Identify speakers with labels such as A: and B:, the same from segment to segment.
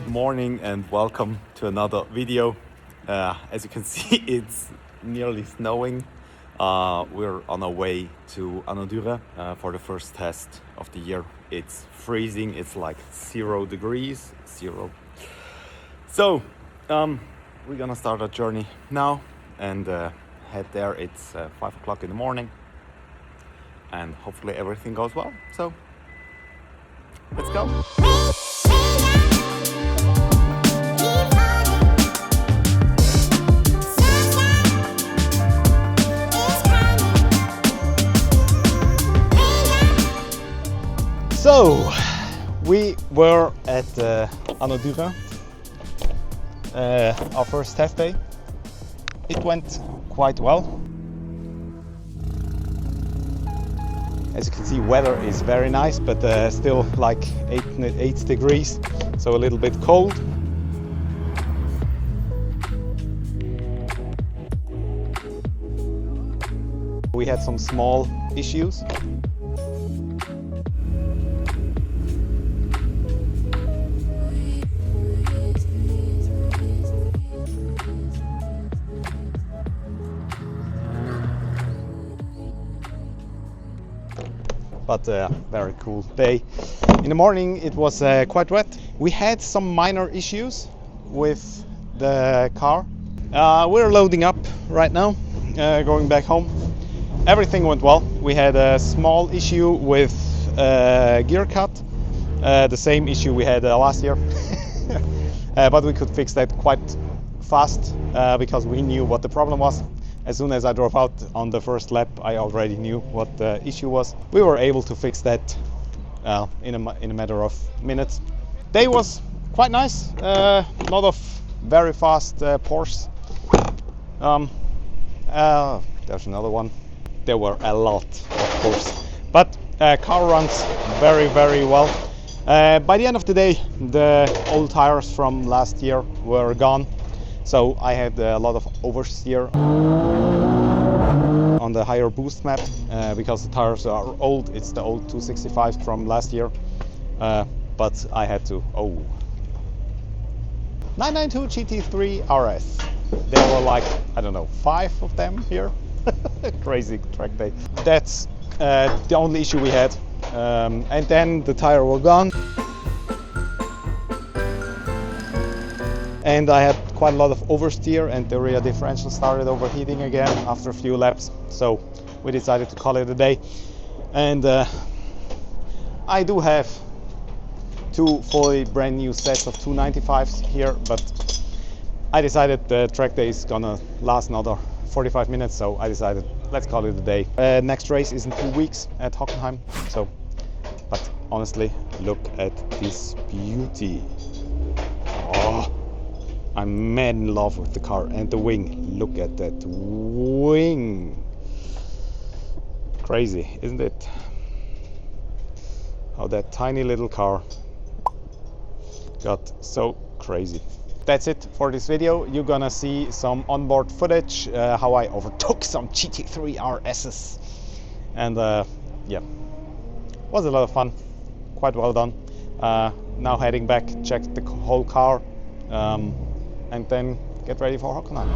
A: Good morning and welcome to another video. As you can see, it's nearly snowing. We're on our way to Anneau du Rhin for the first test of the year. It's freezing, it's like 0 degrees, zero. So we're gonna start our journey now and head there. It's 5 o'clock in the morning and hopefully everything goes well. So let's go. So we were at Anneau du Rhin, our first test day. It went quite well. As you can see, weather is very nice, but still like 8 degrees, so a little bit cold. We had some small issues. But very cool day. In the morning it was quite wet. We had some minor issues with the car. We're loading up right now, going back home. Everything went well. We had a small issue with gear cut, the same issue we had last year. But we could fix that quite fast because we knew what the problem was. As soon as I drove out on the first lap, I already knew what the issue was. We were able to fix that in a matter of minutes. Day was quite nice. A lot of very fast Porsche. There's another one. There were a lot, of course. But car runs very, very well. By the end of the day, the old tires from last year were gone. So I had a lot of oversteer on the higher boost map because the tires are old. It's the old 265 from last year, but I had to. 992 GT3 RS. There were like, I don't know, 5 of them here. Crazy track day. That's the only issue we had, and then the tire were gone. And I had quite a lot of oversteer and the rear differential started overheating again after a few laps. So we decided to call it a day. And I do have 2 fully brand new sets of 295s here, but I decided the track day is gonna last another 45 minutes. So I decided, let's call it a day. Next race is in 2 weeks at Hockenheim. So, but honestly, look at this beauty. Oh. I'm mad in love with the car and the wing. Look at that wing. Crazy, isn't it? How that tiny little car got so crazy. That's it for this video. You're gonna see some onboard footage, how I overtook some GT3 RSs. And yeah, was a lot of fun. Quite well done. Now heading back, check the whole car. And then get ready for Hockenheim.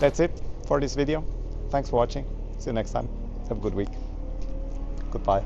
A: That's it for this video. Thanks for watching. See you next time. Have a good week. Goodbye.